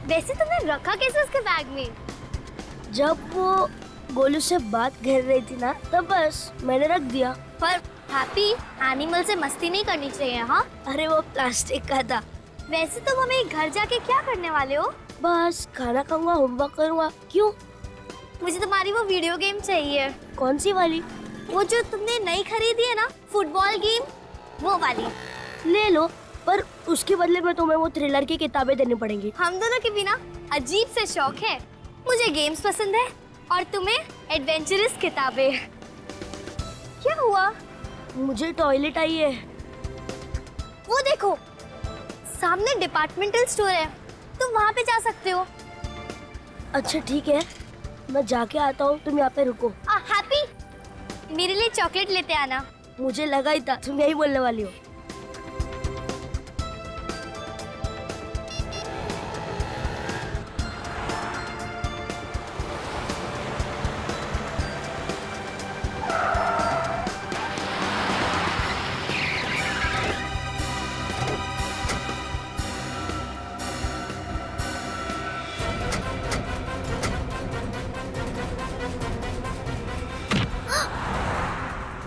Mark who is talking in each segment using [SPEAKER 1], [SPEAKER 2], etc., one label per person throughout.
[SPEAKER 1] वैसे तुमने रखा कैसे उसके बैग में?
[SPEAKER 2] जब वो गोलू से बात कर रही थी ना, तब बस मैंने रख दिया।
[SPEAKER 1] पर हैप्पी, एनिमल से मस्ती नहीं करनी चाहिए। हाँ,
[SPEAKER 2] अरे वो प्लास्टिक का था।
[SPEAKER 1] वैसे तुम हमें घर जाके क्या करने वाले हो?
[SPEAKER 2] बस खाना खाऊंगा, होमवर्क करूंगा। क्यों?
[SPEAKER 1] मुझे तुम्हारी वो वीडियो गेम चाहिए।
[SPEAKER 2] कौन सी वाली?
[SPEAKER 1] वो जो तुमने नई खरीदी है ना, फुटबॉल गेम, वो वाली।
[SPEAKER 2] ले लो, पर उसके बदले में तुम्हें वो थ्रिलर की किताबें देनी पड़ेंगी।
[SPEAKER 1] हम दोनों के बिना अजीब से शौक है। मुझे गेम्स पसंद है और तुम्हें एडवेंचरस किताबें। क्या हुआ?
[SPEAKER 2] मुझे टॉयलेट आई है।
[SPEAKER 1] वो देखो, सामने डिपार्टमेंटल स्टोर है, तुम वहाँ पे जा सकते हो।
[SPEAKER 2] अच्छा ठीक है, मैं जाके आता हूँ, तुम यहाँ पे रुको।
[SPEAKER 1] हैप्पी, मेरे लिए चॉकलेट लेते आना।
[SPEAKER 2] मुझे लगा ही था तुम यही बोलने वाली हो।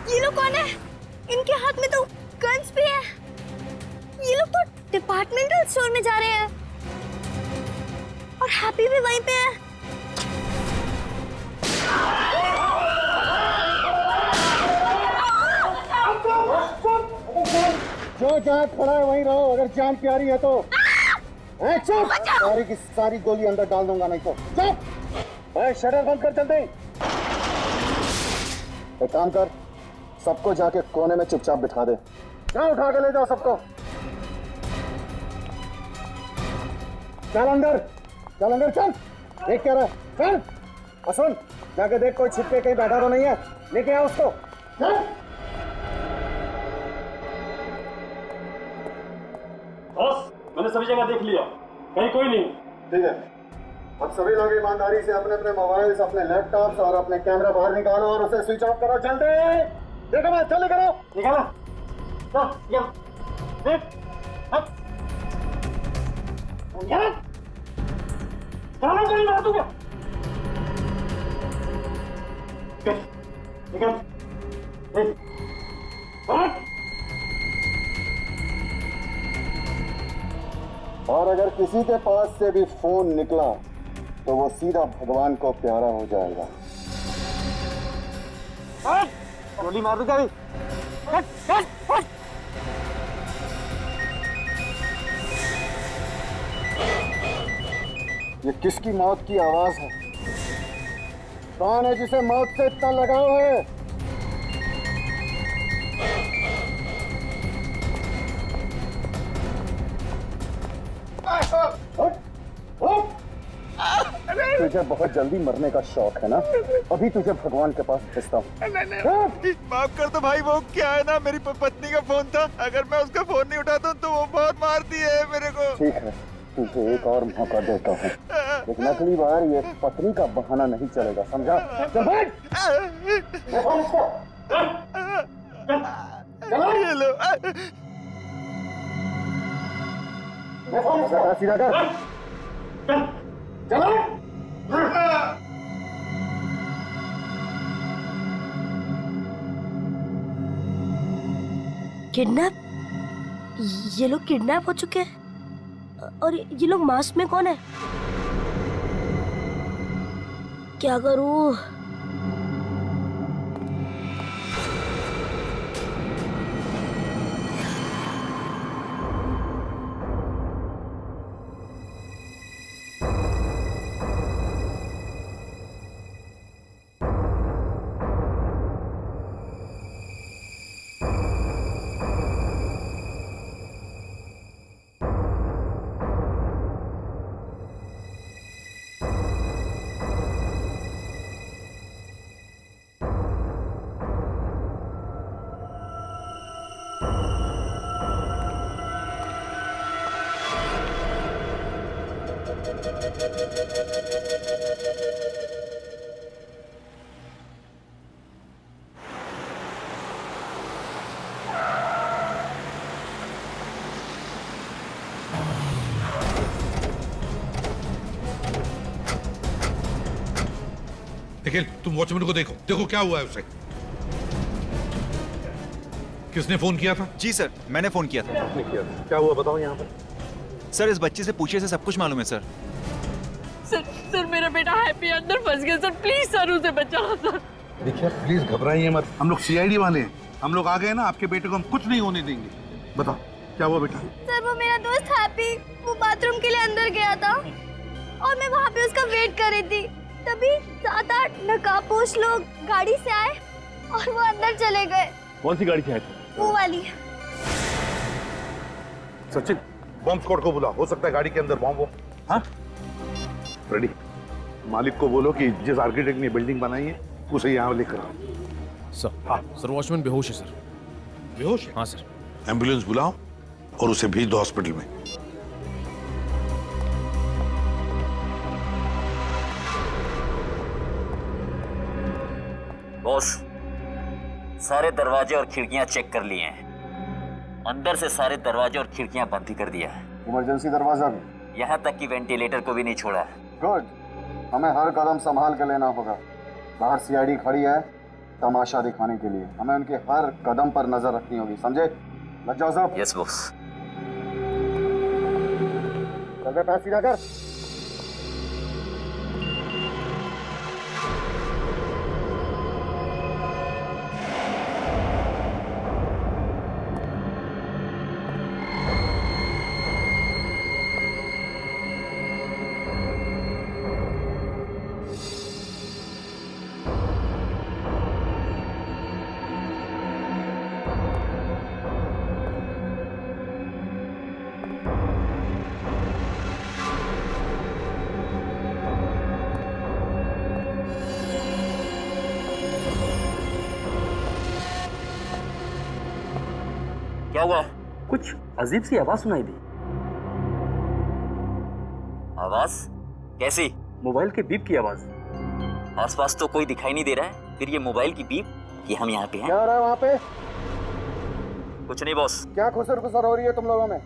[SPEAKER 1] ये लोग कौन है? इनके हाथ में तो गन्स भी है। ये लोग तो डिपार्टमेंटल स्टोर में जा रहे हैं और हैप्पी भी वहीं पे है।
[SPEAKER 3] जो जहाँ खड़ा है वहीं रहो, अगर जान प्यारी है तो। चुप! सारी की सारी गोली अंदर डाल दूंगा, नहीं तो चुप! शटर बंद कर, चलते। एक काम कर, सबको जाके कोने में चुपचाप बिठा दे। जा, उठा के ले जाओ सबको। चल अंदर, चल अंदर, चल। देख क्या रहा है, चल। और सुन, जाके देख कोई छिप के कहीं बैठा तो नहीं है, लेके आओ उसको। चल।
[SPEAKER 4] बॉस, मैंने सभी जगह देख लिया, कहीं कोई नहीं।
[SPEAKER 3] ठीक है, अब सभी लोग ईमानदारी से अपने अपने मोबाइल्स, अपने लैपटॉप्स और अपने कैमरा बाहर निकालो और उसे स्विच ऑफ करो। जल्दी देखो, मैं जल्दी करो। निकाला, देख, चलो कहीं मार दूंगा। निकल, और अगर किसी के पास से भी फोन निकला तो वो सीधा भगवान को प्यारा हो जाएगा। गोली मार दूंगा भी। ये किसकी मौत की आवाज है? कौन है जिसे मौत से इतना लगाव है? तुझे बहुत जल्दी मरने का शौक है ना? अभी तुझे भगवान के पास भेजता हूँ।
[SPEAKER 5] माफ कर दो भाई, वो क्या है ना, मेरी पत्नी का फोन था, अगर मैं उसका फोन नहीं उठाता हूँ तो वो बहुत मारती है मेरे को।
[SPEAKER 3] ठीक है, तुझे एक और मौका देता हूँ, लेकिन अगली बार ये पत्नी का बहाना नहीं चलेगा, समझा? चल बैठ।
[SPEAKER 5] ये लो।
[SPEAKER 3] सीधा कर। चलो।
[SPEAKER 2] किडनैप? ये लोग किडनैप हो चुके हैं। और ये लोग मास्क में कौन है? क्या करूं?
[SPEAKER 6] निखिल, तुम वॉचमैन को देखो, देखो क्या हुआ है उसे। किसने फोन किया था?
[SPEAKER 5] जी सर, मैंने फोन किया था।
[SPEAKER 6] क्या हुआ बताओ यहाँ पर।
[SPEAKER 5] सर इस बच्चे से पूछिए, से सब कुछ मालूम है सर।
[SPEAKER 7] सर मेरा बेटा हैप्पी अंदर फंस गया सर, प्लीज सर उसे बचाओ सर।
[SPEAKER 6] देखिए प्लीज घबराइए मत, हम लोग सीआईडी वाले हैं, हम लोग आ गए ना, आपके बेटे को हम कुछ नहीं होने देंगे। बताओ क्या हुआ बेटा?
[SPEAKER 1] सर वो मेरा दोस्त हैप्पी, वो बाथरूम के लिए अंदर गया था और मैं वहाँ पे उसका वेट कर रही थी। तभी 7-8 नकाबपोश लोग गाड़ी से आए और वो अंदर चले गए।
[SPEAKER 4] कौन सी गाड़ी से आए थे?
[SPEAKER 1] वो वाली।
[SPEAKER 6] सचिन, बॉम्ब स्क्वाड को बुला, हो सकता है गाड़ी के अंदर बॉम्ब हो। हाँ रेडी, मालिक को बोलो कि जिस आर्किटेक्ट ने बिल्डिंग बनाई है उसे यहाँ लेकर आओ।
[SPEAKER 8] सर,
[SPEAKER 6] हाँ
[SPEAKER 8] सर वॉचमैन बेहोश है सर।
[SPEAKER 6] बेहोश है?
[SPEAKER 8] हाँ सर।
[SPEAKER 6] एम्बुलेंस बुलाओ और उसे भेज दो हॉस्पिटल में।
[SPEAKER 9] बॉस, सारे दरवाजे और खिड़कियां चेक कर लिए हैं। अंदर से सारे दरवाजे और खिड़कियां बंद ही कर दिया है।
[SPEAKER 3] इमरजेंसी दरवाजा भी?
[SPEAKER 9] यहाँ तक कि वेंटिलेटर को भी नहीं छोड़ा।
[SPEAKER 3] गुड, हमें हर कदम संभाल के लेना होगा। बाहर सीआईडी खड़ी है तमाशा दिखाने के लिए, हमें उनके हर कदम पर नजर रखनी होगी, समझे? लग जाओ साहब।
[SPEAKER 9] Yes boss.
[SPEAKER 3] पैर सीधा कर।
[SPEAKER 9] क्या हुआ?
[SPEAKER 10] कुछ अजीब सी आवाज सुनाई दी।
[SPEAKER 9] आवाज कैसी?
[SPEAKER 10] मोबाइल के बीप की आवाज।
[SPEAKER 9] आसपास तो कोई दिखाई नहीं दे रहा है, फिर ये मोबाइल की बीप कि हम यहाँ पे हैं।
[SPEAKER 3] क्या हो रहा है वहाँ पे?
[SPEAKER 9] कुछ नहीं बॉस।
[SPEAKER 3] क्या खुसर खुसर हो रही है तुम लोगों में?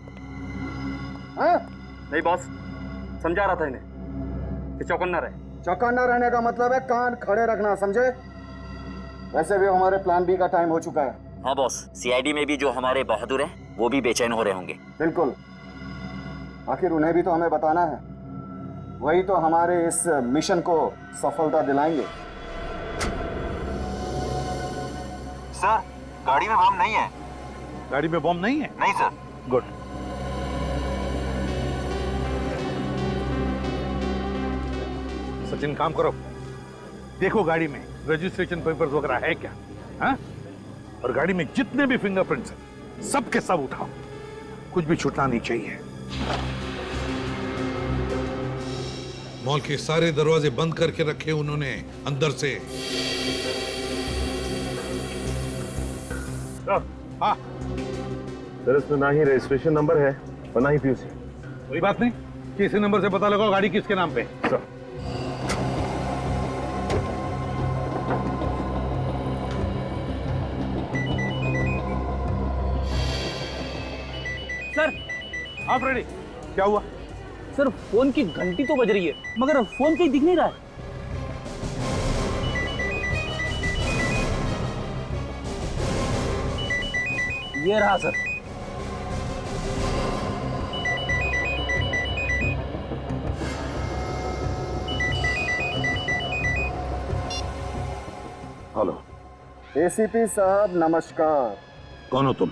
[SPEAKER 3] हाँ?
[SPEAKER 10] नहीं बॉस, समझा रहा था इन्हें कि चौकन्ना रहे।
[SPEAKER 3] चौकन्ना रहने का मतलब है कान खड़े रखना, समझे? वैसे भी हमारे प्लान बी का टाइम हो चुका है।
[SPEAKER 9] हाँ बॉस, सीआईडी में भी जो हमारे बहादुर हैं वो भी बेचैन हो रहे होंगे।
[SPEAKER 3] बिल्कुल, आखिर उन्हें भी तो हमें बताना है, वही तो हमारे इस मिशन को सफलता दिलाएंगे।
[SPEAKER 5] सर गाड़ी में बम नहीं है।
[SPEAKER 6] गाड़ी में बॉम्ब नहीं है?
[SPEAKER 5] नहीं सर।
[SPEAKER 6] गुड। सचिन काम करो, देखो गाड़ी में रजिस्ट्रेशन पेपर्स वगैरह है क्या? हाँ? और गाड़ी में जितने भी फिंगरप्रिंट्स हैं सब के सब उठाओ, कुछ भी छूटना नहीं चाहिए। मॉल के सारे दरवाजे बंद करके रखे उन्होंने अंदर से। हाँ
[SPEAKER 4] सर इसमें ना ही रजिस्ट्रेशन नंबर है और ना ही पीयूसी।
[SPEAKER 6] कोई बात नहीं, किसी नंबर से पता लगाओ गाड़ी किसके नाम पे है। सर
[SPEAKER 10] सर
[SPEAKER 6] आप रेडी? क्या हुआ?
[SPEAKER 10] सर फोन की घंटी तो बज रही है मगर फोन कहीं दिख नहीं रहा है। ये रहा सर।
[SPEAKER 6] हेलो
[SPEAKER 3] एसीपी साहब नमस्कार।
[SPEAKER 6] कौन हो तुम?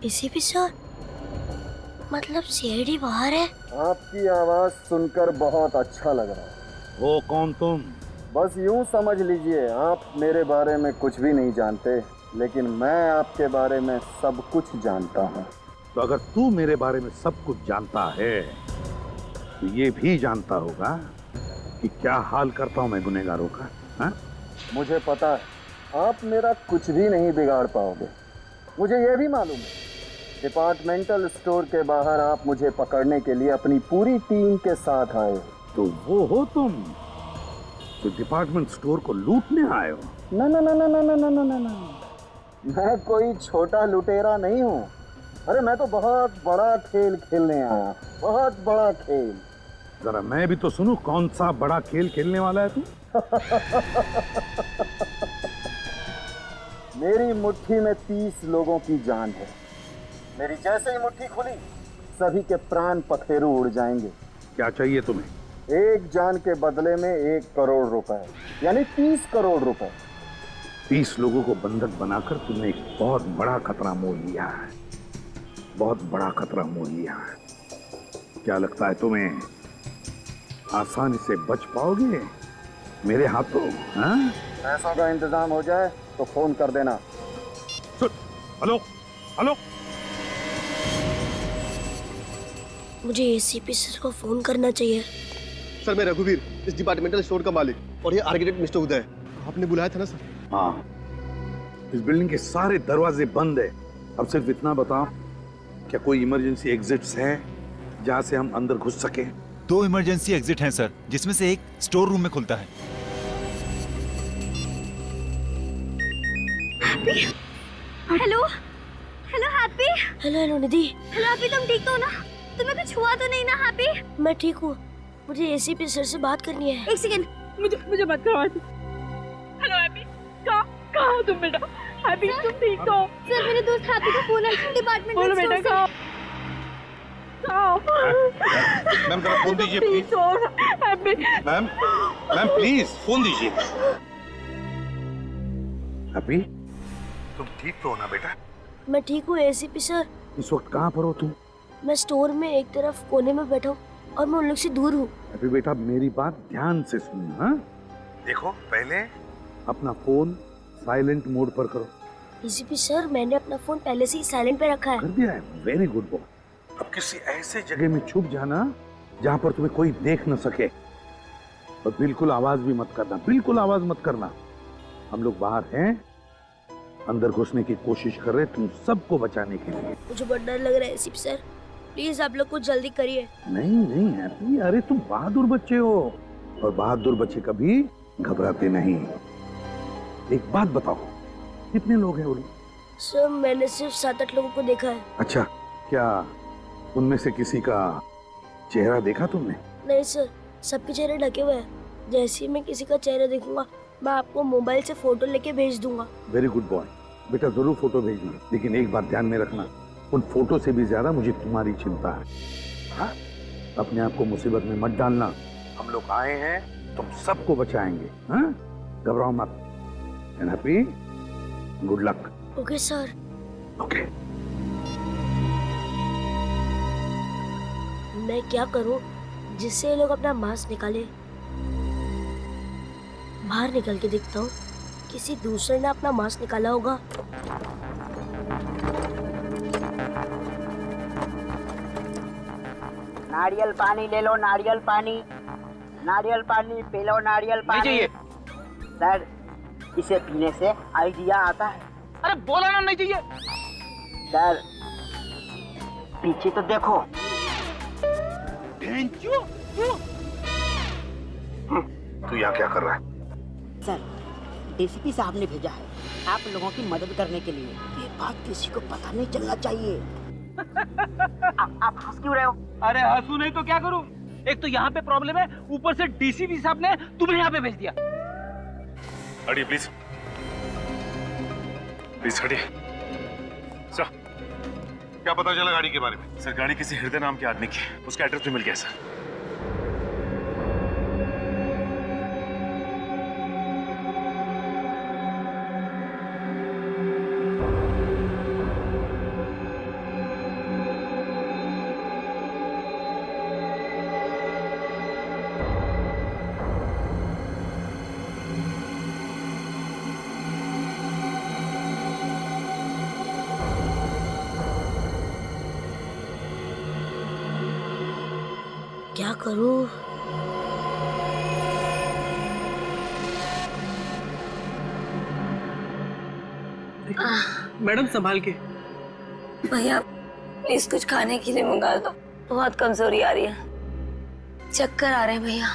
[SPEAKER 2] एसीपी सर, मतलब सीआईडी बाहर है?
[SPEAKER 3] आपकी आवाज सुनकर बहुत अच्छा लग रहा है।
[SPEAKER 6] वो कौन तुम?
[SPEAKER 3] बस यूं समझ लीजिए आप मेरे बारे में कुछ भी नहीं जानते, लेकिन मैं आपके बारे में सब कुछ जानता हूँ।
[SPEAKER 6] तो अगर तू मेरे बारे में सब कुछ जानता है तो ये भी जानता होगा कि क्या हाल करता हूं मैं गुनहगारों का। हाँ?
[SPEAKER 3] मुझे पता है आप मेरा कुछ भी नहीं बिगाड़ पाओगे। मुझे ये भी मालूम है डिपार्टमेंटल स्टोर के बाहर आप मुझे पकड़ने के लिए अपनी पूरी टीम के साथ आए हो।
[SPEAKER 6] तो वो हो तुम जो डिपार्टमेंट स्टोर को लूटने आए हो?
[SPEAKER 3] ना ना ना ना ना ना ना ना ना, मैं कोई छोटा लुटेरा नहीं हूँ। अरे मैं तो बहुत बड़ा खेल खेलने आया, बहुत बड़ा खेल।
[SPEAKER 6] जरा मैं भी तो सुनूं, कौन सा बड़ा खेल खेलने वाला है तू?
[SPEAKER 3] मेरी मुट्ठी में 30 लोगों की जान है। मेरी जैसे ही मुट्ठी खुली, सभी के प्राण पखेरु उड़ जाएंगे।
[SPEAKER 6] क्या चाहिए तुम्हें?
[SPEAKER 3] एक जान के बदले में 1 करोड़ रुपए, यानी 30 करोड़ रुपए।
[SPEAKER 6] 30 लोगों को बंधक बनाकर तुमने एक बहुत बड़ा खतरा मोल लिया है, बहुत बड़ा खतरा मोल लिया है। क्या लगता है तुम्हें आसानी से बच पाओगे मेरे हाथों? हाँ?
[SPEAKER 3] पैसों का इंतजाम हो जाए तो फोन कर देना।
[SPEAKER 6] सुन, हेलो हेलो,
[SPEAKER 2] मुझे एसीपी सर को फोन करना चाहिए।
[SPEAKER 8] सर मैं रघुवीर, इस डिपार्टमेंटल स्टोर का मालिक, और ये आर्किटेक्ट मिस्टर उदय। आपने बुलाया था ना सर?
[SPEAKER 6] हाँ, इस बिल्डिंग के सारे दरवाजे बंद है। अब सिर्फ इतना बताओ, क्या कोई इमरजेंसी एग्जिट्स है जहाँ से हम अंदर घुस सके?
[SPEAKER 11] 2 इमरजेंसी एग्जिट हैं सर, जिसमें से एक स्टोर रूम में खुलता है।
[SPEAKER 1] Hello hello Happy.
[SPEAKER 2] Hello hello Nidhi.
[SPEAKER 1] Hello Happy, तुम ठीक हो ना? तुम्हें कुछ हुआ तो नहीं ना हैप्पी?
[SPEAKER 2] मैं ठीक हूँ, मुझे एसीपी सर से बात करनी है।
[SPEAKER 1] एक सेकंड,
[SPEAKER 7] मुझे मत करो आंटी। हेलो हैप्पी, कहाँ हो तुम बेटा? हैप्पी तुम ठीक हो?
[SPEAKER 1] सर मेरे दोस्त हैप्पी का फोन है डिपार्टमेंट
[SPEAKER 7] बोलो
[SPEAKER 1] में।
[SPEAKER 7] बेटा, कहाँ?
[SPEAKER 6] मैम जरा फोन दीजिए please.
[SPEAKER 7] Happy
[SPEAKER 6] ma'am please phone दीजिए। हैप्पी, तुम ठीक तो हो ना बेटा?
[SPEAKER 2] मैं ठीक हूँ एसीपी सर।
[SPEAKER 6] इस वक्त कहाँ पर हो तुम?
[SPEAKER 2] मैं स्टोर में एक तरफ कोने में बैठा हूँ और मैं उन लोग से दूर हूँ।
[SPEAKER 6] हैप्पी बेटा, मेरी बात ध्यान से सुन। हाँ, देखो पहले अपना फोन साइलेंट मोड पर करो।
[SPEAKER 2] एसीपी सर, मैंने अपना फोन पहले से ही साइलेंट पे रखा है।
[SPEAKER 6] कर दिया है? Very good boy. अब किसी ऐसे जगह में छुप जाना जहाँ पर तुम्हें कोई देख न सके, और बिल्कुल आवाज भी मत करना, बिल्कुल आवाज मत करना। हम लोग बाहर हैं, अंदर घुसने की कोशिश कर रहे तुम सबको बचाने के लिए।
[SPEAKER 2] मुझे बहुत डर लग रहा है एसीपी सर, प्लीज आप लोग कुछ जल्दी करिए।
[SPEAKER 6] नहीं हैप्पी, अरे तुम बहादुर बच्चे हो, और बहादुर बच्चे कभी घबराते नहीं। एक बात बताओ, कितने लोग हैं वो लोग?
[SPEAKER 2] सर मैंने सिर्फ 7-8 लोगों को देखा है।
[SPEAKER 6] अच्छा, क्या उनमें से किसी का चेहरा देखा तुमने?
[SPEAKER 2] नहीं सर, सबके चेहरे ढके हुए हैं। जैसे ही मैं किसी का चेहरा देखूंगा, मैं आपको मोबाइल से फोटो लेके भेज दूंगा।
[SPEAKER 6] वेरी गुड बॉय बेटा, जरूर फोटो भेजना, लेकिन एक बात ध्यान में रखना, उन फोटो से भी ज्यादा मुझे तुम्हारी चिंता है। हाँ? अपने आप को मुसीबत में मत डालना। हम लोग आए हैं, तुम सबको बचाएंगे। हाँ? घबराओ मत। And happy, good luck.
[SPEAKER 2] Okay sir.
[SPEAKER 6] Okay.
[SPEAKER 2] मैं क्या करूं जिससे ये लोग अपना मास्क निकाले? बाहर निकल के देखता हूँ, किसी दूसरे ने अपना मास्क निकाला होगा।
[SPEAKER 12] नारियल पानी ले लो, नारियल पानी, नारियल पानी पी लो, नारियल पानी।
[SPEAKER 10] नहीं चाहिए
[SPEAKER 12] सर, इसे पीने से आइडिया आता है।
[SPEAKER 10] अरे बोला ना नहीं चाहिए।
[SPEAKER 12] सर पीछे तो देखो।
[SPEAKER 6] तू यहाँ क्या कर रहा है?
[SPEAKER 12] सर डीसीपी साहब ने भेजा है आप लोगों की मदद करने के लिए। ये बात किसी को पता नहीं चलना चाहिए। आप हंस क्यों रहे हो?
[SPEAKER 10] अरे हंसू नहीं तो क्या करूं? एक तो यहाँ पे प्रॉब्लम है, ऊपर से डीसीपी साहब ने तुम्हें यहाँ पे भेज दिया।
[SPEAKER 4] हटिए प्लीज, प्लीज हटिए। सर,
[SPEAKER 6] क्या पता चला गाड़ी के बारे में?
[SPEAKER 4] सर गाड़ी किसी हृदय नाम के आदमी की है, उसका एड्रेस भी मिल गया सर।
[SPEAKER 2] क्या करूं?
[SPEAKER 10] मैडम संभाल के।
[SPEAKER 13] भैया प्लीज कुछ खाने के लिए मंगा दो, बहुत कमजोरी आ रही है, चक्कर आ रहे हैं भैया।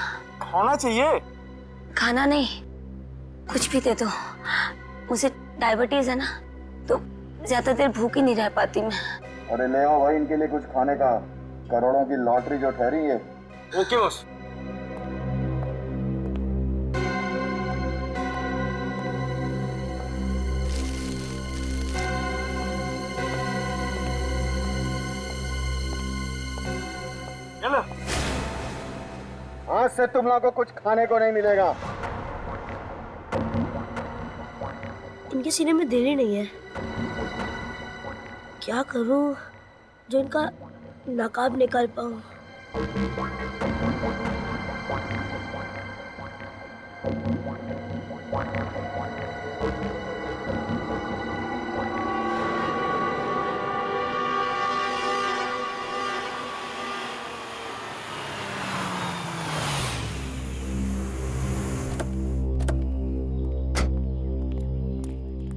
[SPEAKER 10] खाना चाहिए?
[SPEAKER 13] खाना नहीं, कुछ भी दे दो, मुझे डायबिटीज है ना, तो ज्यादा देर भूख ही नहीं रह पाती मैं।
[SPEAKER 3] अरे ले आओ भाई इनके लिए कुछ खाने का, करोड़ों की लॉटरी जो ठहरी है।
[SPEAKER 10] Okay boss.
[SPEAKER 3] से तुम लोगों को कुछ खाने को नहीं मिलेगा।
[SPEAKER 2] इनके सीने में दिल ही नहीं है। क्या करूं जो इनका नकाब निकाल पाऊं।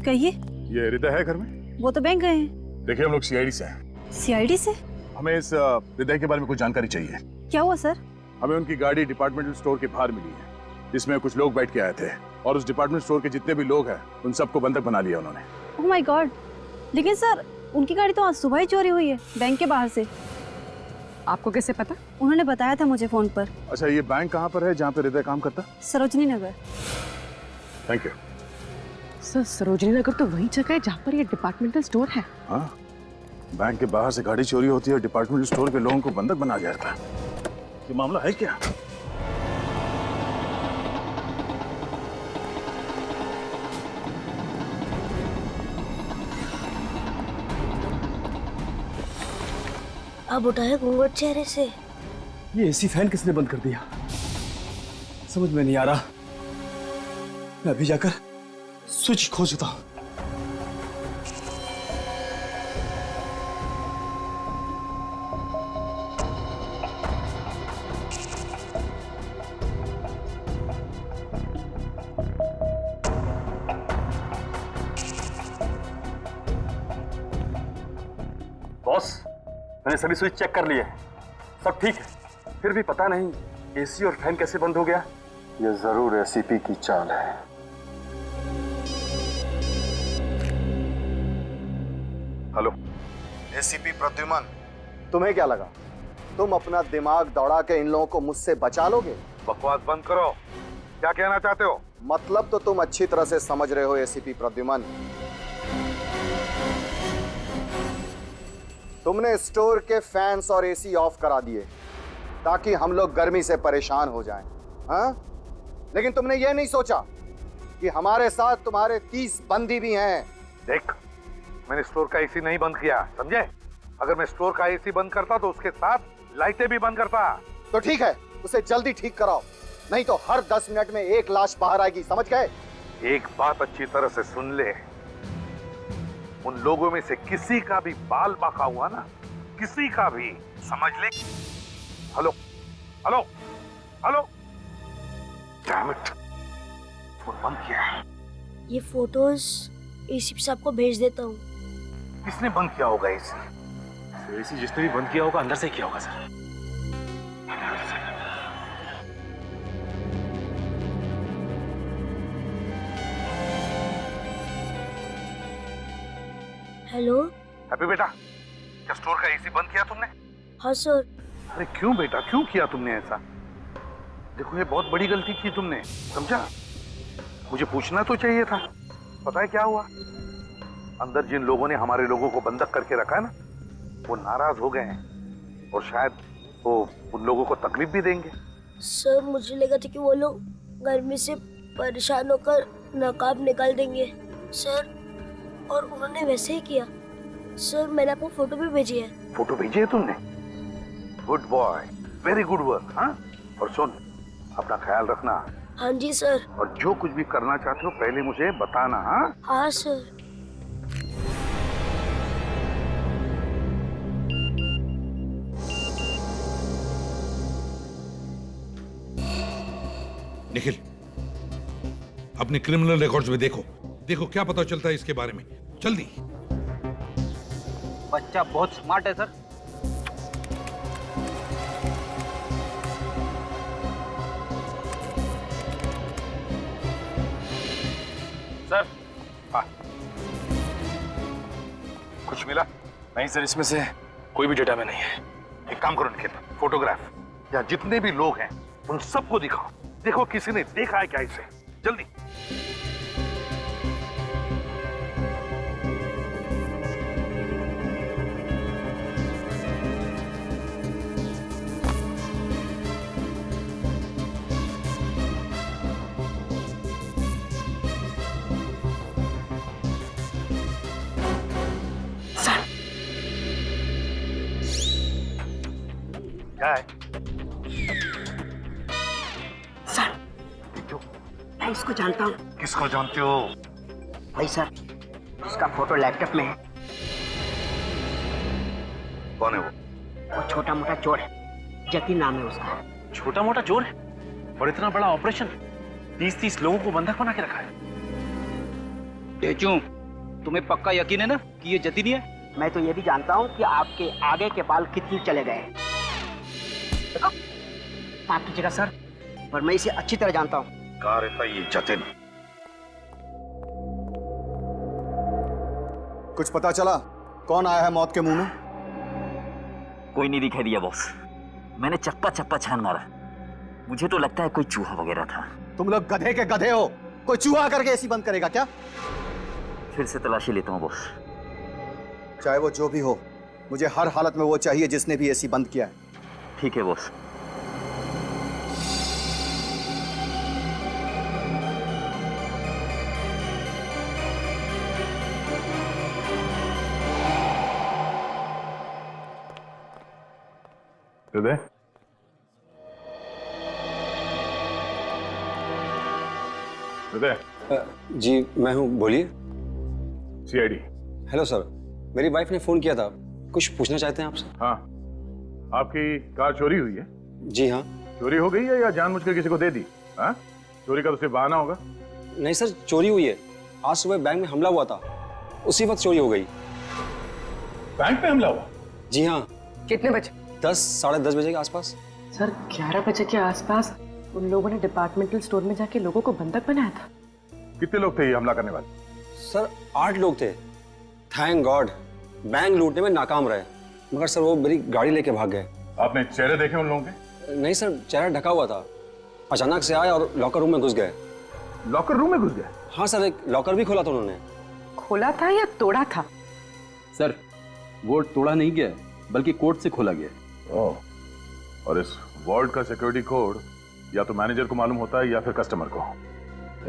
[SPEAKER 7] कहिए।
[SPEAKER 5] ये हृदय है घर में?
[SPEAKER 7] वो तो बैंक गए हैं।
[SPEAKER 5] देखिए हम लोग सीआईडी से हैं।
[SPEAKER 7] सीआईडी से?
[SPEAKER 5] हमें इस हृदय के बारे में कुछ जानकारी चाहिए।
[SPEAKER 7] क्या हुआ सर?
[SPEAKER 5] हमें उनकी गाड़ी डिपार्टमेंटल स्टोर के बाहर मिली है, जिसमें कुछ लोग बैठ के आए थे और उस डिपार्टमेंट स्टोर के जितने भी लोग हैं उन सबको बंधक बना लिया उन्होंने।
[SPEAKER 7] Oh my God. लेकिन सर उनकी गाड़ी तो आज सुबह ही चोरी हुई है बैंक के बाहर से। आपको कैसे पता? उन्होंने बताया था मुझे फोन पर।
[SPEAKER 5] अच्छा, ये बैंक कहाँ पर है जहाँ पे हृदय काम करता?
[SPEAKER 7] Sarojini Nagar.
[SPEAKER 5] Thank you
[SPEAKER 14] sir. Sarojini Nagar तो वही जगह है जहाँ पर ये डिपार्टमेंटल स्टोर है।
[SPEAKER 5] हाँ, बैंक के बाहर से गाड़ी चोरी होती है, डिपार्टमेंटल स्टोर के लोगों को बंधक बना जाता है। ये मामला है क्या?
[SPEAKER 2] अब उठाए घूंघट चेहरे से।
[SPEAKER 8] ये एसी फैन किसने बंद कर दिया? समझ में नहीं आ रहा। मैं अभी जाकर स्विच खोजता हूं।
[SPEAKER 4] बॉस, मैंने सभी स्विच चेक कर लिए, सब ठीक है। फिर भी पता नहीं एसी और फैन कैसे बंद हो गया।
[SPEAKER 3] ये जरूर एसीपी की चाल है।
[SPEAKER 5] हेलो,
[SPEAKER 3] एसीपी प्रद्युमन, तुम्हें क्या लगा तुम अपना दिमाग दौड़ा के इन लोगों को मुझसे बचा लोगे?
[SPEAKER 6] बकवास बंद करो। क्या कहना चाहते हो?
[SPEAKER 3] मतलब तो तुम अच्छी तरह से समझ रहे हो एसीपी प्रद्युमन। तुमने स्टोर के फैंस और एसी ऑफ करा दिए ताकि हम लोग गर्मी से परेशान हो जाएं, हाँ? लेकिन तुमने ये नहीं सोचा कि हमारे साथ तुम्हारे 30 बंदी भी हैं।
[SPEAKER 6] देख, मैंने स्टोर का एसी नहीं बंद किया, समझे? अगर मैं स्टोर का एसी बंद करता तो उसके साथ लाइटें भी बंद करता।
[SPEAKER 3] तो ठीक है, उसे जल्दी ठीक कराओ, नहीं तो हर 10 मिनट में एक लाश बाहर आएगी, समझ गए?
[SPEAKER 6] एक बात अच्छी तरह से सुन ले, उन लोगों में से किसी का भी बाल बाका हुआ ना, किसी का भी, समझ ले। Hello hello hello, damn it, phone बंद किया।
[SPEAKER 2] ये फोटोज एसीपी साहब को भेज देता हूँ।
[SPEAKER 6] किसने बंद किया होगा एसी?
[SPEAKER 4] एसी जिसने भी बंद किया होगा अंदर से किया होगा सर।
[SPEAKER 2] हेलो।
[SPEAKER 6] हैप्पी बेटा, क्या स्टोर का एसी बंद किया तुमने?
[SPEAKER 2] हाँ सर।
[SPEAKER 6] अरे क्यों बेटा, क्यों किया तुमने ऐसा? देखो, ये बहुत बड़ी गलती की तुमने, समझा? मुझे पूछना तो चाहिए था। पता है क्या हुआ? अंदर जिन लोगों ने हमारे लोगों को बंधक करके रखा है ना, वो नाराज हो गए हैं और शायद वो उन लोगों को तकलीफ भी देंगे।
[SPEAKER 2] सर, मुझे लगा था कि वो लोग गर्मी से परेशान होकर नकाब निकाल देंगे सर, और उन्होंने वैसे ही किया। सर, मैंने आपको फोटो भी भेजी है।
[SPEAKER 6] फोटो भेजी है तुमने? Good boy, very good work. हाँ, और सुन, अपना ख्याल रखना।
[SPEAKER 2] हाँ जी सर।
[SPEAKER 6] और जो कुछ भी करना चाहते हो पहले मुझे बताना। हाँ
[SPEAKER 2] हाँ सर।
[SPEAKER 15] निखिल, अपने क्रिमिनल रिकॉर्ड्स में देखो, देखो क्या पता चलता है इसके बारे में, जल्दी।
[SPEAKER 10] बच्चा बहुत स्मार्ट है सर।
[SPEAKER 4] सर,
[SPEAKER 6] हाँ, कुछ मिला?
[SPEAKER 4] नहीं सर, इसमें से कोई भी डेटा में नहीं है।
[SPEAKER 6] एक काम करो निखिल, फोटोग्राफ या जितने भी लोग हैं उन सबको दिखाओ। देखो किसी ने देखा है क्या इसे, जल्दी।
[SPEAKER 5] हाय।
[SPEAKER 12] सर मैं इसको जानता हूँ।
[SPEAKER 5] किसको जानते हो?
[SPEAKER 12] भाई सर उसका फोटो लैपटॉप में है।
[SPEAKER 5] कौन है वो?
[SPEAKER 12] वो छोटा मोटा चोर है, जतिन नाम है उसका।
[SPEAKER 10] छोटा मोटा चोर है और इतना बड़ा ऑपरेशन, 30-30 लोगों को बंधक बना के रखा है। तेजू, तुम्हें पक्का यकीन है ना कि ये जतिन ही है?
[SPEAKER 12] मैं तो ये भी जानता हूँ कि आपके आगे के बाल कितने चले गए। माफ कीजिएगा सर, पर मैं इसे अच्छी तरह जानता हूँ।
[SPEAKER 5] कहाँ रहता है ये जतिन?
[SPEAKER 3] कुछ पता चला कौन आया है मौत के मुंह में?
[SPEAKER 9] कोई नहीं दिखाई दिया बॉस। मैंने चप्पा चप्पा छान मारा, मुझे तो लगता है कोई चूहा वगैरह था।
[SPEAKER 3] तुम लोग गधे के गधे हो, कोई चूहा करके एसी बंद करेगा क्या?
[SPEAKER 9] फिर से तलाशी लेता हूँ बॉस।
[SPEAKER 3] चाहे वो जो भी हो, मुझे हर हालत में वो चाहिए जिसने भी एसी बंद किया है।
[SPEAKER 9] ठीक है बॉस।
[SPEAKER 5] हृदय, हृदय।
[SPEAKER 8] जी मैं हूँ, बोलिए।
[SPEAKER 5] सीआईडी।
[SPEAKER 8] हेलो सर, मेरी वाइफ ने फोन किया था, कुछ पूछना चाहते हैं आपसे।
[SPEAKER 5] हाँ, आपकी कार चोरी हुई है?
[SPEAKER 8] जी हाँ।
[SPEAKER 5] चोरी हो गई है या जानबूझकर किसी को दे दी? हाँ, चोरी का तो सिर्फ बहाना होगा।
[SPEAKER 8] नहीं सर, चोरी हुई है। आज सुबह बैंक में हमला हुआ था, उसी वक्त चोरी हो गई।
[SPEAKER 5] बैंक में हमला हुआ?
[SPEAKER 8] जी हाँ।
[SPEAKER 14] कितने बजे?
[SPEAKER 8] 10 साढ़े 10 बजे के आसपास।
[SPEAKER 14] सर 11 बजे के आसपास उन लोगों ने डिपार्टमेंटल स्टोर में जाके लोगों को बंधक बनाया था।
[SPEAKER 5] कितने लोग थे ये हमला करने वाले?
[SPEAKER 8] सर 8 लोग थे। थैंक गॉड बैंक लूटने में नाकाम रहे, मगर सर वो मेरी गाड़ी लेके भाग गए।
[SPEAKER 5] आपने चेहरे देखे उन लोगों के?
[SPEAKER 8] नहीं सर, चेहरा ढका हुआ था। अचानक से आए और लॉकर रूम में घुस गए।
[SPEAKER 5] लॉकर रूम में घुस गए?
[SPEAKER 8] हाँ सर, एक लॉकर भी खोला था उन्होंने।
[SPEAKER 14] खोला था या तोड़ा था?
[SPEAKER 16] सर वो तोड़ा नहीं गया, बल्कि कोड से खोला गया।
[SPEAKER 5] ओह, और इस वॉल्ट का सिक्योरिटी कोड या तो मैनेजर को मालूम होता है या फिर कस्टमर को।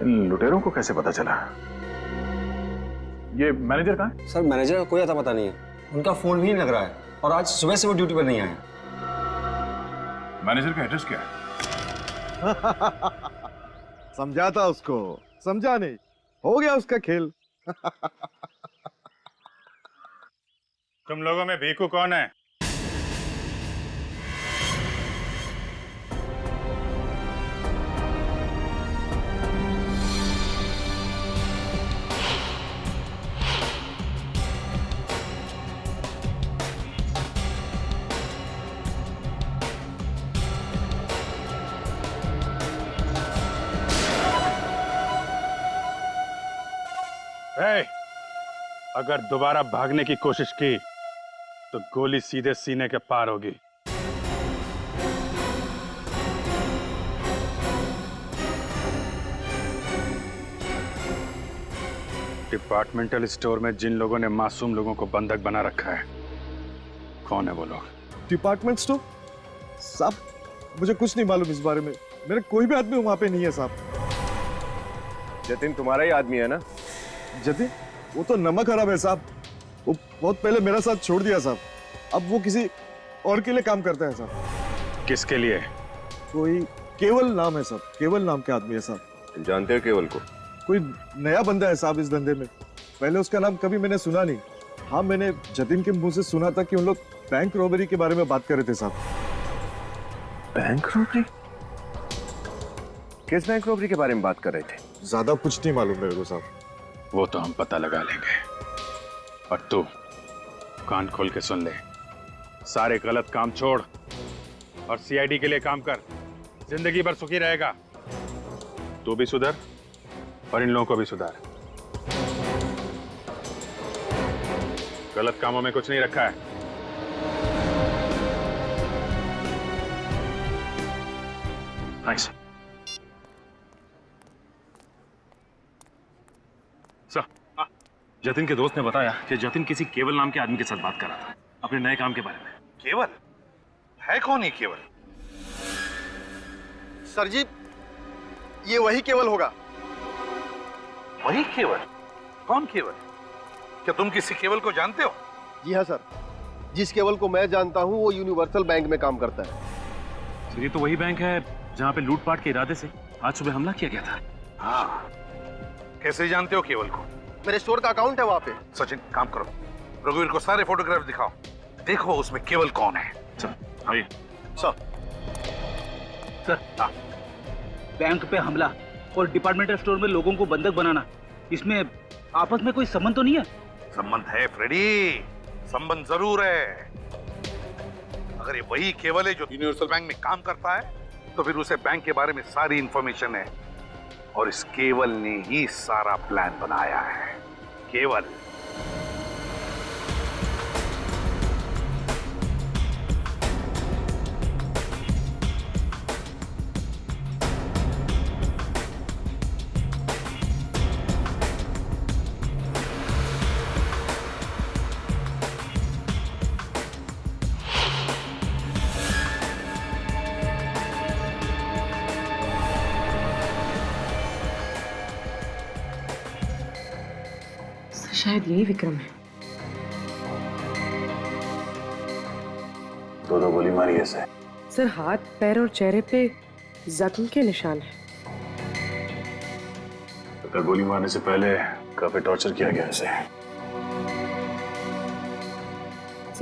[SPEAKER 5] इन लुटेरों को कैसे पता चला? ये मैनेजर कहाँ है?
[SPEAKER 8] सर मैनेजर का कोई आता पता नहीं है, उनका फोन भी नहीं लग रहा है और आज सुबह से वो ड्यूटी पर नहीं आए।
[SPEAKER 5] मैनेजर का एड्रेस क्या है?
[SPEAKER 17] समझाता उसको, समझा नहीं, हो गया उसका खेल।
[SPEAKER 5] तुम लोगों में भीखू कौन है? अगर दोबारा भागने की कोशिश की तो गोली सीधे सीने के पार होगी। डिपार्टमेंटल स्टोर में जिन लोगों ने मासूम लोगों को बंधक बना रखा है, कौन है वो लोग?
[SPEAKER 17] Department store? साहब मुझे कुछ नहीं मालूम इस बारे में, मेरा कोई भी आदमी वहां पे नहीं है साहब।
[SPEAKER 18] जतिन तुम्हारा ही आदमी है ना?
[SPEAKER 17] जतिन? वो तो नमक हराम है साहब, वो बहुत पहले मेरा साथ छोड़ दिया साहब, अब वो किसी और के लिए काम करता है साहब।
[SPEAKER 5] किसके लिए?
[SPEAKER 17] कोई केवल नाम है साहब, केवल नाम के आदमी है साहब।
[SPEAKER 18] जानते हो केवल को?
[SPEAKER 17] कोई नया बंदा है साहब इस धंधे में, पहले उसका नाम कभी मैंने सुना नहीं। हाँ मैंने जतिन के मुंह से सुना था कि उन लोग बैंक रॉबरी के बारे में बात कर रहे थे साहब।
[SPEAKER 18] Bank robbery? किस बैंक रॉबरी के बारे में बात कर रहे थे?
[SPEAKER 17] ज्यादा कुछ नहीं मालूम मेरे को साहब।
[SPEAKER 5] वो तो हम पता लगा लेंगे, और तू कान खोल के सुन ले, सारे गलत काम छोड़ और सीआईडी के लिए काम कर, जिंदगी भर सुखी रहेगा। तू भी सुधर और इन लोगों को भी सुधार। गलत कामों में कुछ नहीं रखा है। नाइस। जतिन के दोस्त ने बताया कि जतिन किसी केवल नाम के आदमी के साथ बात कर रहा था अपने नए काम के बारे में।
[SPEAKER 18] केवल? है कौन है केवल?
[SPEAKER 17] सर जी ये वही केवल होगा।
[SPEAKER 15] वही केवल? कौन केवल? क्या तुम किसी केवल को जानते हो?
[SPEAKER 17] जी हाँ सर,
[SPEAKER 18] जिस केवल को मैं जानता हूँ वो यूनिवर्सल बैंक में काम करता है।
[SPEAKER 10] सर ये तो वही बैंक है जहाँ पे लूटपाट के इरादे से आज सुबह हमला किया गया था।
[SPEAKER 15] हाँ, कैसे जानते हो केवल को?
[SPEAKER 18] मेरे स्टोर का अकाउंट है वहाँ पे।
[SPEAKER 15] सचिन काम करो, रघुवीर को सारे फोटोग्राफ दिखाओ, देखो उसमें केवल कौन है।
[SPEAKER 10] सर आइए।
[SPEAKER 18] सर
[SPEAKER 10] हाँ। बैंक पे हमला और डिपार्टमेंटल स्टोर में लोगों को बंधक बनाना, इसमें आपस में कोई संबंध तो नहीं है?
[SPEAKER 15] संबंध है फ्रेडी, संबंध जरूर है। अगर ये वही केवल है जो यूनिवर्सल बैंक में काम करता है तो फिर उसे बैंक के बारे में सारी इंफॉर्मेशन है और इस केवल ने ही सारा प्लान बनाया है। केवल
[SPEAKER 14] शायद यही विक्रम है।
[SPEAKER 5] दो गोली मारी ऐसे।
[SPEAKER 14] सर हाथ, पैर और चेहरे पे जख्म के निशान है।
[SPEAKER 5] तो गोली मारने से पहले काफी टॉर्चर किया गया इसे।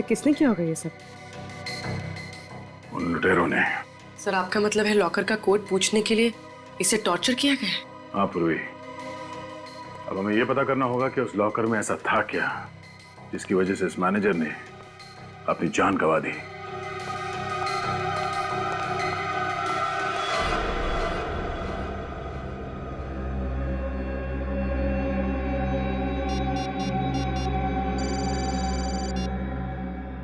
[SPEAKER 14] किसने किया होगा ये सब?
[SPEAKER 5] उन लुटेरों ने।
[SPEAKER 14] सर आपका मतलब है लॉकर का कोड पूछने के लिए इसे टॉर्चर किया गया?
[SPEAKER 5] हाँ पूर्वी, अब हमें यह पता करना होगा कि उस लॉकर में ऐसा था क्या जिसकी वजह से इस मैनेजर ने अपनी जान गंवा दी।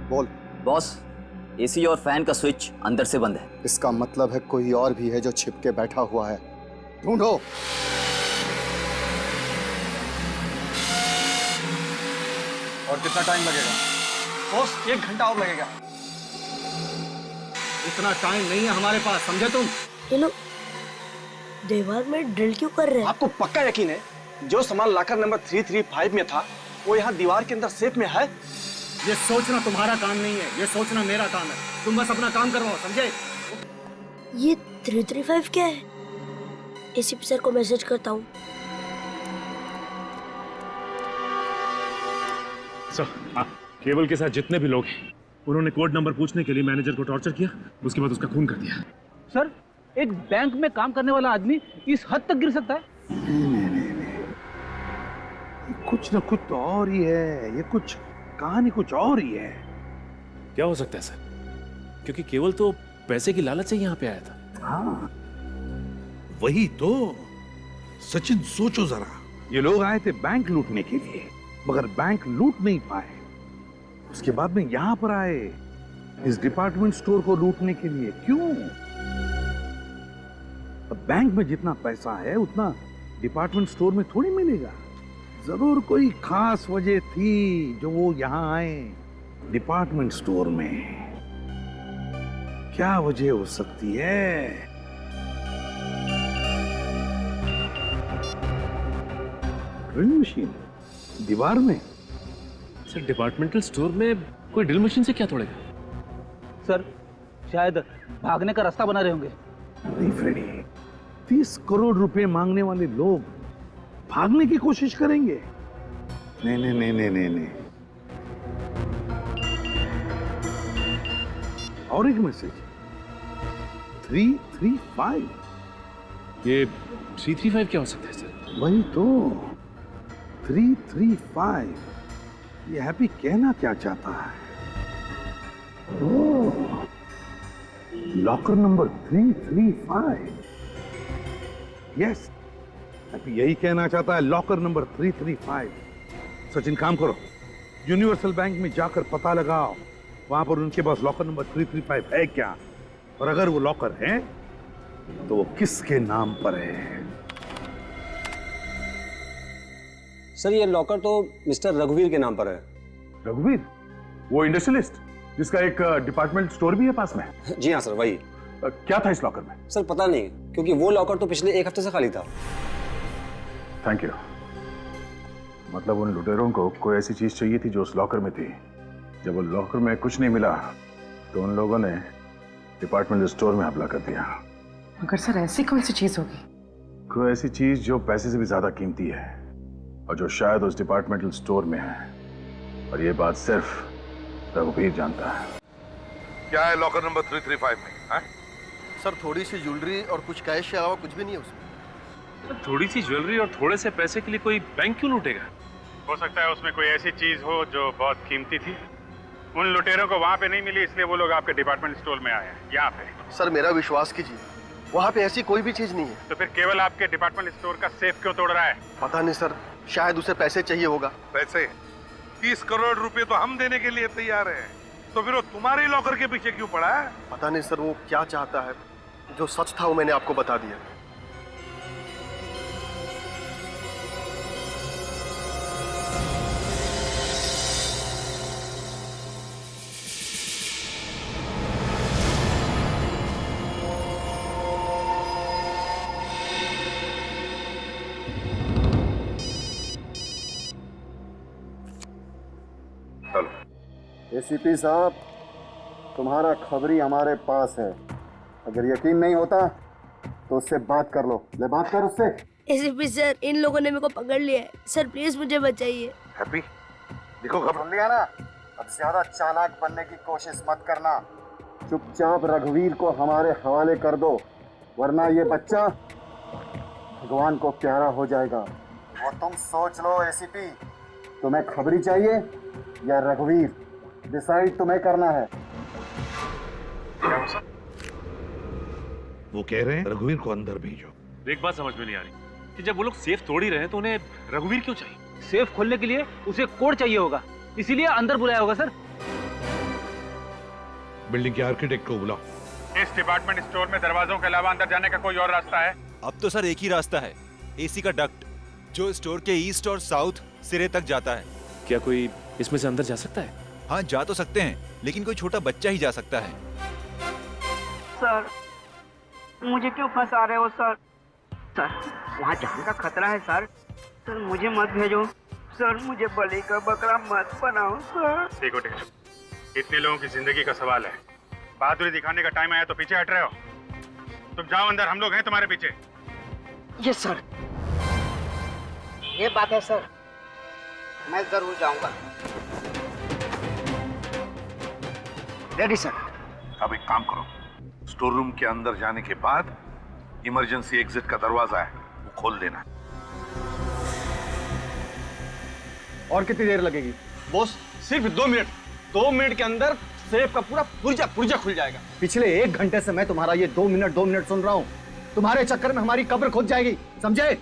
[SPEAKER 3] बोल।
[SPEAKER 9] बॉस, एसी और फैन का स्विच अंदर से बंद है।
[SPEAKER 3] इसका मतलब है कोई और भी है जो छिप के बैठा हुआ है। ढूंढो।
[SPEAKER 8] और कितना टाइम लगेगा? बॉस 1 घंटा और लगेगा।
[SPEAKER 10] इतना टाइम नहीं है हमारे पास, समझे तुम?
[SPEAKER 2] ये लोग दीवार में ड्रिल क्यों कर रहे हैं?
[SPEAKER 8] आपको पक्का यकीन है जो सामान लॉकर नंबर 335 में था वो यहाँ दीवार के अंदर सेफ में है?
[SPEAKER 10] ये सोचना तुम्हारा काम नहीं है, ये सोचना मेरा काम है। तुम बस अपना काम करवाओ, समझे?
[SPEAKER 2] ये 335 क्या है? एसीपी सर को मैसेज करता हूँ।
[SPEAKER 5] सर, केवल के साथ जितने भी लोग हैं उन्होंने कोड नंबर पूछने के लिए मैनेजर को टॉर्चर किया, उसके बाद उसका खून कर दिया।
[SPEAKER 10] सर, एक बैंक में काम करने वाला आदमी इस हद तक गिर सकता है?
[SPEAKER 6] कुछ न कुछ तो और ही है, ये कुछ कहानी कुछ और ही है।
[SPEAKER 19] क्या हो सकता है सर? क्योंकि केवल तो पैसे की लालच से यहाँ पे आया था।
[SPEAKER 6] हाँ, वही तो। सचिन सोचो जरा, ये लोग आए थे बैंक लूटने के लिए, मगर बैंक लूट नहीं पाए। उसके बाद में यहां पर आए इस डिपार्टमेंट स्टोर को लूटने के लिए। क्यों? अब बैंक में जितना पैसा है उतना डिपार्टमेंट स्टोर में थोड़ी मिलेगा। जरूर कोई खास वजह थी जो वो यहां आए डिपार्टमेंट स्टोर में। क्या वजह हो सकती है? ड्रिल मशीन दीवार में?
[SPEAKER 19] सर डिपार्टमेंटल स्टोर में कोई ड्रिल मशीन से क्या तोड़ेगा?
[SPEAKER 10] सर शायद भागने का रास्ता बना रहे होंगे।
[SPEAKER 6] नहीं फ्रेडी, 30 करोड़ रुपए मांगने वाले लोग भागने की कोशिश करेंगे? नहीं नहीं नहीं नहीं नहीं नहीं। और एक मैसेज 335।
[SPEAKER 19] ये 335 क्या हो सकता है सर?
[SPEAKER 6] वही तो 335। ये हैप्पी कहना क्या चाहता है? ओह, लॉकर नंबर 335। यस, हैप्पी यही कहना चाहता है, लॉकर नंबर 335। सचिन काम करो, यूनिवर्सल बैंक में जाकर पता लगाओ वहां पर उनके पास लॉकर नंबर 335 है क्या, और अगर वो लॉकर है तो वो किसके नाम पर है।
[SPEAKER 20] सर ये लॉकर तो मिस्टर रघुवीर के नाम पर है।
[SPEAKER 5] रघुवीर? वो इंडस्ट्रियलिस्ट जिसका एक डिपार्टमेंट स्टोर भी है पास में?
[SPEAKER 20] जी हाँ सर, वही।
[SPEAKER 5] क्या था इस लॉकर में?
[SPEAKER 20] सर पता नहीं, क्योंकि वो लॉकर तो पिछले 1 हफ्ते से खाली था।
[SPEAKER 5] Thank you. मतलब उन लुटेरों को कोई ऐसी चीज चाहिए थी जो उस लॉकर में थी,
[SPEAKER 6] जब वो लॉकर में कुछ नहीं मिला तो उन लोगों ने डिपार्टमेंटल स्टोर में हमला कर दिया।
[SPEAKER 14] मगर सर ऐसी कौन सी चीज होगी?
[SPEAKER 6] कोई ऐसी चीज जो पैसे से भी ज्यादा कीमती है और जो शायद उस डिपार्टमेंटल स्टोर में है, और ये बात सिर्फ रघुवीर जानता है।
[SPEAKER 15] क्या है लॉकर नंबर 335 में? है?
[SPEAKER 18] सर थोड़ी सी ज्वेलरी और कुछ कैश के अलावा कुछ भी नहीं है उसमें।
[SPEAKER 19] थोड़ी सी ज्वेलरी और थोड़े से पैसे के लिए कोई बैंक क्यों लूटेगा?
[SPEAKER 5] हो सकता है उसमें कोई ऐसी चीज हो जो बहुत कीमती थी। उन लुटेरों को वहां पे नहीं मिली, इसलिए वो लोग आपके डिपार्टमेंट स्टोर में आए हैं यहाँ पे।
[SPEAKER 18] सर मेरा विश्वास कीजिए, वहाँ पे ऐसी कोई भी चीज नहीं है।
[SPEAKER 5] तो फिर केवल आपके डिपार्टमेंट स्टोर का सेफ क्यों तोड़ रहा है?
[SPEAKER 18] पता नहीं सर, शायद उसे पैसे चाहिए होगा।
[SPEAKER 15] पैसे? 30 करोड़ रुपए तो हम देने के लिए तैयार हैं, तो फिर वो तुम्हारे लॉकर के पीछे क्यों पड़ा है?
[SPEAKER 18] पता नहीं सर वो क्या चाहता है। जो सच था वो मैंने आपको बता दिया।
[SPEAKER 3] एसीपी साहब, तुम्हारा खबरी हमारे पास है। अगर यकीन नहीं होता तो उससे बात कर लो। ले बात कर उससे।
[SPEAKER 2] एसीपी सर, इन लोगों ने मेरे को पकड़ लिया है। सर प्लीज मुझे बचाइए।
[SPEAKER 15] हैप्पी, देखो खबर
[SPEAKER 3] सुन लिया ना? अब ज्यादा चालाक बनने की कोशिश मत करना। चुपचाप रघुवीर को हमारे हवाले कर दो, वरना ये बच्चा भगवान को प्यारा हो जाएगा। वो तुम सोच लो एसीपी, तुम्हें खबरी चाहिए या रघुवीर? डिसाइड तुम्हें करना है।
[SPEAKER 15] वो कह रहे हैं रघुवीर को अंदर भेजो।
[SPEAKER 19] एक बात समझ में नहीं आ रही कि जब वो लोग सेफ तोड़ ही रहे हैं तो उन्हें रघुवीर क्यों चाहिए?
[SPEAKER 10] सेफ खोलने के लिए उसे कोड चाहिए होगा, इसीलिए अंदर बुलाया होगा सर।
[SPEAKER 15] बिल्डिंग के आर्किटेक्ट को बुलाओ।
[SPEAKER 5] इस डिपार्टमेंट स्टोर में दरवाजों के अलावा अंदर जाने का कोई और रास्ता है?
[SPEAKER 11] अब तो सर एक ही रास्ता है, एसी का डक्ट, जो स्टोर के ईस्ट और साउथ सिरे तक जाता है।
[SPEAKER 19] क्या कोई इसमें से अंदर जा सकता है?
[SPEAKER 11] हाँ जा तो सकते हैं, लेकिन कोई छोटा बच्चा ही जा सकता है।
[SPEAKER 12] सर मुझे क्यों फंसा रहे हो सर? सर वहाँ जाने का खतरा है सर। सर मुझे मत भेजो सर, मुझे बलि का बकरा मत बनाओ सर।
[SPEAKER 5] देखो इतने लोगों की जिंदगी का सवाल है। बहादुरी दिखाने का टाइम आया तो पीछे हट रहे हो। तुम जाओ अंदर, हम लोग हैं तुम्हारे पीछे।
[SPEAKER 12] Yes sir. ये बात है सर, मैं जरूर जाऊंगा। Ready sir.
[SPEAKER 15] अब एक काम करो, स्टोर रूम के अंदर जाने के बाद इमरजेंसी एग्जिट का दरवाजा है वो खोल देना।
[SPEAKER 8] और कितनी देर लगेगी? बॉस सिर्फ 2 मिनट। 2 मिनट के अंदर सेफ का पूरा पुर्जा खुल जाएगा। पिछले 1 घंटे से मैं तुम्हारा ये 2 मिनट सुन रहा हूँ। तुम्हारे चक्कर में हमारी कब्र खुद जाएगी, समझे?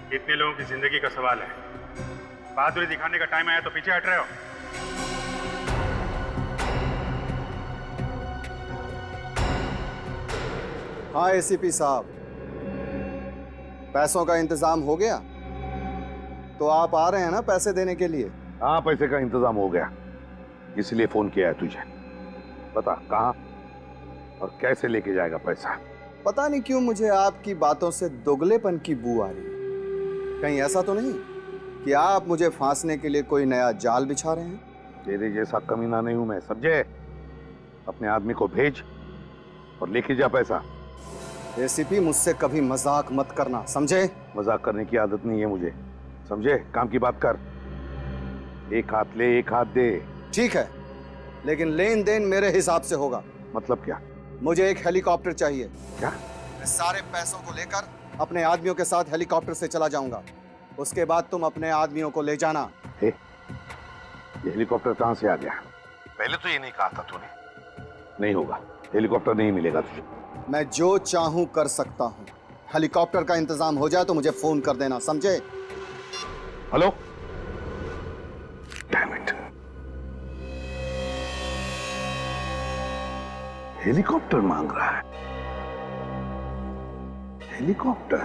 [SPEAKER 5] इतने लोगों की जिंदगी का सवाल है। बहादुरी दिखाने का टाइम आया तो पीछे हट रहे हो।
[SPEAKER 3] हाँ एसीपी साहब, पैसों का इंतजाम हो गया? तो आप आ रहे हैं ना पैसे देने के लिए?
[SPEAKER 6] हाँ पैसे का इंतजाम हो गया, इसलिए फोन किया है तुझे। बता कहाँ और कैसे लेके जाएगा पैसा?
[SPEAKER 3] पता नहीं क्यों मुझे आपकी बातों से दोगलेपन की बू आ रही है। कहीं ऐसा तो नहीं कि आप मुझे फांसने के लिए कोई नया जाल बिछा रहे हैं?
[SPEAKER 6] तेरे जैसा कमीना नहीं हूं मैं, समझे? अपने आदमी को भेज और लेके जा पैसा।
[SPEAKER 3] एसीपी मुझसे कभी मजाक मत करना, समझे?
[SPEAKER 6] मजाक करने की आदत नहीं है मुझे, समझे? काम की बात कर। एक हाथ ले एक हाथ दे।
[SPEAKER 3] ठीक है, लेकिन लेन देन मेरे हिसाब से होगा।
[SPEAKER 6] मतलब क्या?
[SPEAKER 3] मुझे एक हेलीकॉप्टर चाहिए।
[SPEAKER 6] क्या?
[SPEAKER 3] मैं सारे पैसों को लेकर अपने आदमियों के साथ हेलीकॉप्टर से चला जाऊंगा। उसके बाद तुम अपने आदमियों को ले जाना।
[SPEAKER 6] ये हेलीकॉप्टर कहां से आ गया?
[SPEAKER 15] पहले तो ये नहीं कहा था तूने।
[SPEAKER 6] नहीं होगा, हेलीकॉप्टर नहीं मिलेगा तुझे।
[SPEAKER 3] मैं जो चाहूं कर सकता हूं। हेलीकॉप्टर का इंतजाम हो जाए तो मुझे फोन कर देना, समझे?
[SPEAKER 6] हेलो? डैम इट, हेलीकॉप्टर मांग रहा है। हेलीकॉप्टर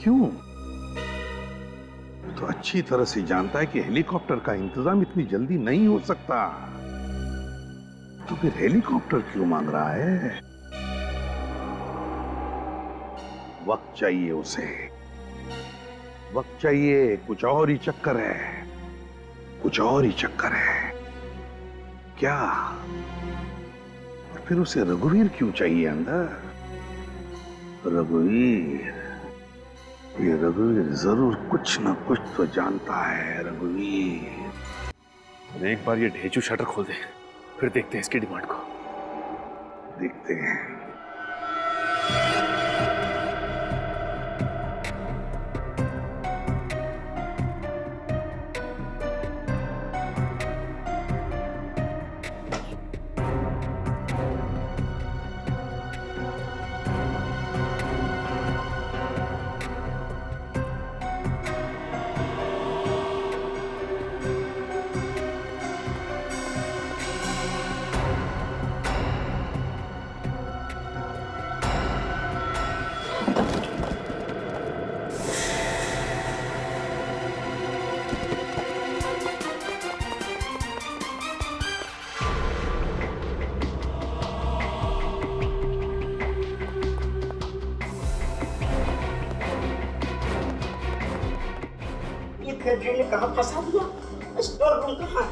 [SPEAKER 6] क्यों? तो अच्छी तरह से जानता है कि हेलीकॉप्टर का इंतजाम इतनी जल्दी नहीं हो सकता, तो फिर हेलीकॉप्टर क्यों मांग रहा है? वक्त चाहिए उसे, वक्त चाहिए। कुछ और ही चक्कर है, कुछ और ही चक्कर है। क्या? और फिर उसे रघुवीर क्यों चाहिए अंदर? रघुवीर, ये रघुवीर जरूर कुछ न कुछ तो जानता है। रघुवीर,
[SPEAKER 19] एक बार ये ढेचू शटर खोल दे, फिर देखते हैं इसकी डिमांड को।
[SPEAKER 6] देखते हैं।
[SPEAKER 12] ने कहाँ फंसा दिया? स्टोर रूम कहाँ है?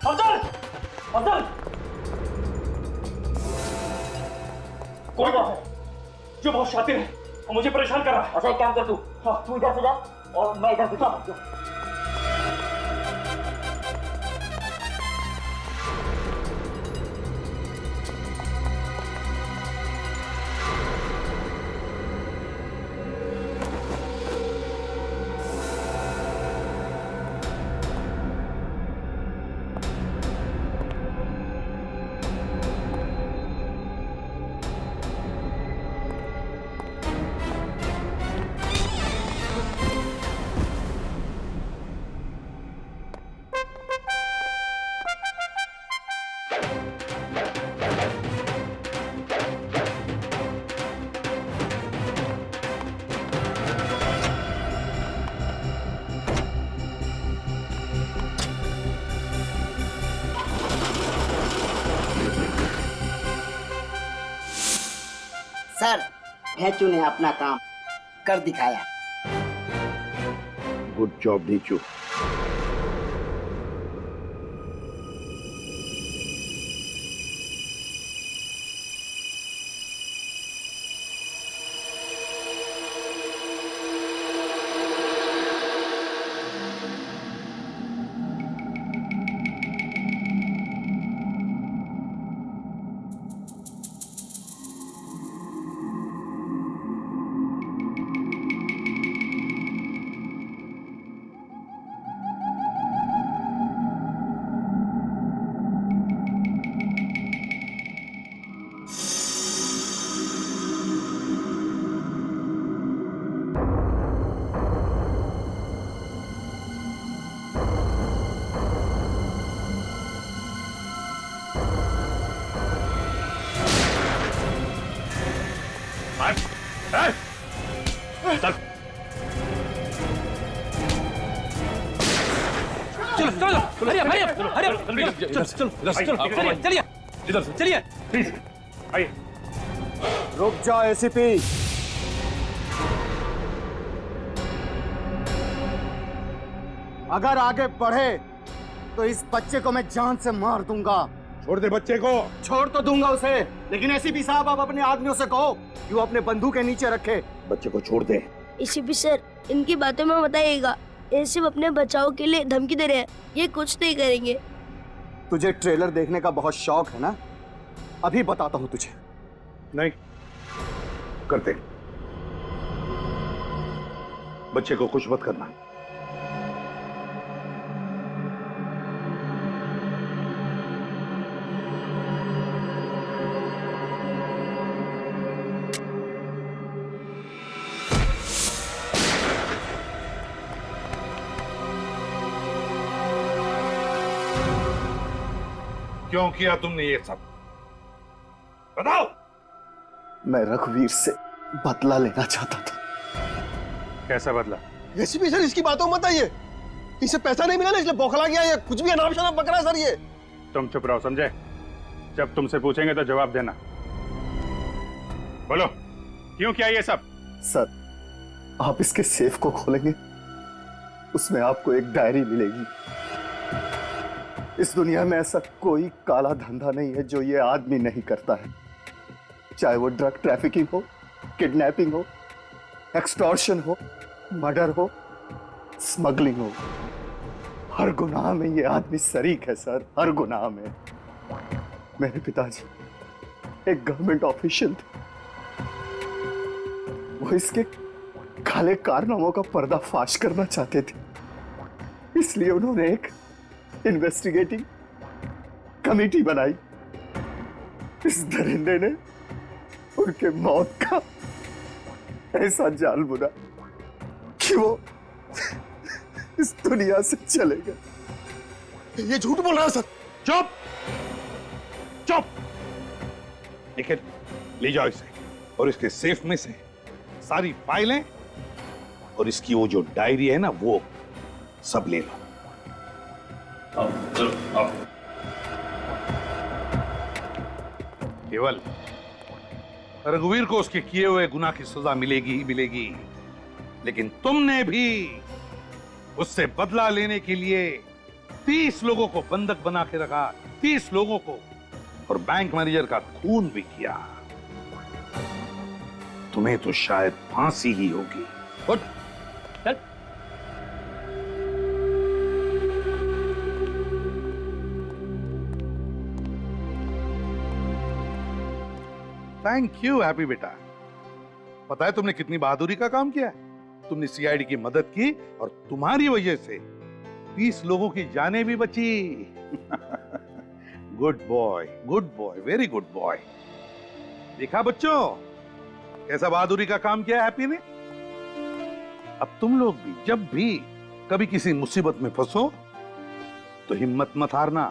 [SPEAKER 4] अफजल! अफजल! कौन है जो बहुत शातिर है और मुझे परेशान कर रहा है?
[SPEAKER 12] अच्छा एक काम कर, तू इधर से जा और मैं इधर से जा। सर, ढेचू ने अपना काम कर दिखाया।
[SPEAKER 6] Good job Dhechu.
[SPEAKER 19] चलिए प्लीज आइए।
[SPEAKER 8] रुक जा एसीपी। अगर आगे बढ़े तो इस बच्चे को मैं जान से मार दूंगा।
[SPEAKER 6] छोड़ दे बच्चे को।
[SPEAKER 8] छोड़ तो दूंगा उसे, लेकिन एसीपी साहब आप अपने आदमियों से कहो कि वो अपने बंदूक के नीचे रखे।
[SPEAKER 6] बच्चे को छोड़ दे।
[SPEAKER 2] एसीपी सर, इनकी बातों में बताइएगा, ये सिर्फ अपने बचाव के लिए धमकी दे रहे हैं, ये कुछ नहीं करेंगे।
[SPEAKER 8] तुझे ट्रेलर देखने का बहुत शौक है ना? अभी बताता हूँ तुझे।
[SPEAKER 6] नहीं करते। बच्चे को कुछ मत करना।
[SPEAKER 15] क्यों किया तुमने ये सब? बताओ।
[SPEAKER 8] मैं रघुवीर से बदला लेना चाहता था।
[SPEAKER 5] कैसा बदला?
[SPEAKER 18] एसीपी सर, इसकी बातों मत आइए। इसे पैसा नहीं मिला ना, इसलिए बौखला गया, ये कुछ भी अनाप शनाप बक रहा है सर। ये
[SPEAKER 5] तुम चुप रहो, समझे? जब तुमसे पूछेंगे तो जवाब देना। बोलो, क्यों किया ये सब?
[SPEAKER 8] सर, आप इसके सेफ को खोलेंगे, उसमें आपको एक डायरी मिलेगी। इस दुनिया में ऐसा कोई काला धंधा नहीं है जो ये आदमी नहीं करता है, चाहे वो ड्रग ट्रैफिकिंग हो, किडनैपिंग हो, एक्सटॉर्शन हो, मर्डर हो, स्मगलिंग हो। हर गुनाह में ये आदमी शरीक है सर, हर गुनाह में। मेरे पिताजी एक गवर्नमेंट ऑफिशियल थे, वो इसके काले कारनामों का पर्दाफाश करना चाहते थे, इसलिए उन्होंने एक इन्वेस्टिगेटिंग कमेटी बनाई। इस दरिंदे ने उनके मौत का ऐसा जाल बुना कि वो इस दुनिया से चले गए।
[SPEAKER 18] ये झूठ बोल रहा है सर।
[SPEAKER 15] चुप चुप। लेकिन ले जाओ इसे और इसके सेफ में से सारी फाइलें और इसकी वो जो डायरी है ना, वो सब ले लो। केवल रघुवीर को उसके किए हुए गुनाह की सजा मिलेगी ही मिलेगी, लेकिन तुमने भी उससे बदला लेने के लिए 30 लोगों को बंधक बना के रखा, 30 लोगों को, और बैंक मैनेजर का खून भी किया। तुम्हें तो शायद फांसी ही होगी। उठ, चल। थैंक यू हैप्पी बेटा। पता है तुमने कितनी बहादुरी का काम किया है? तुमने सीआईडी की मदद की और तुम्हारी वजह से 30 लोगों की जानें भी बची। Good boy, very good boy. देखा बच्चों, कैसा बहादुरी का काम किया हैप्पी ने? अब तुम लोग भी जब भी कभी किसी मुसीबत में फंसो तो हिम्मत मत हारना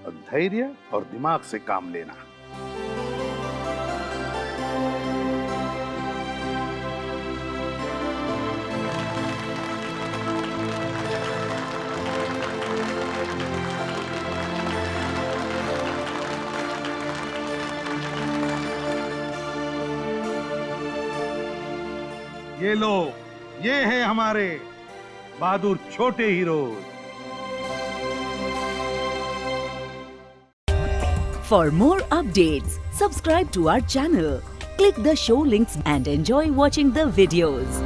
[SPEAKER 15] और धैर्य और दिमाग से काम लेना। ये लो, ये है हमारे बहादुर छोटे heroes.
[SPEAKER 21] For more updates, subscribe to our channel, click the show links and enjoy watching the videos.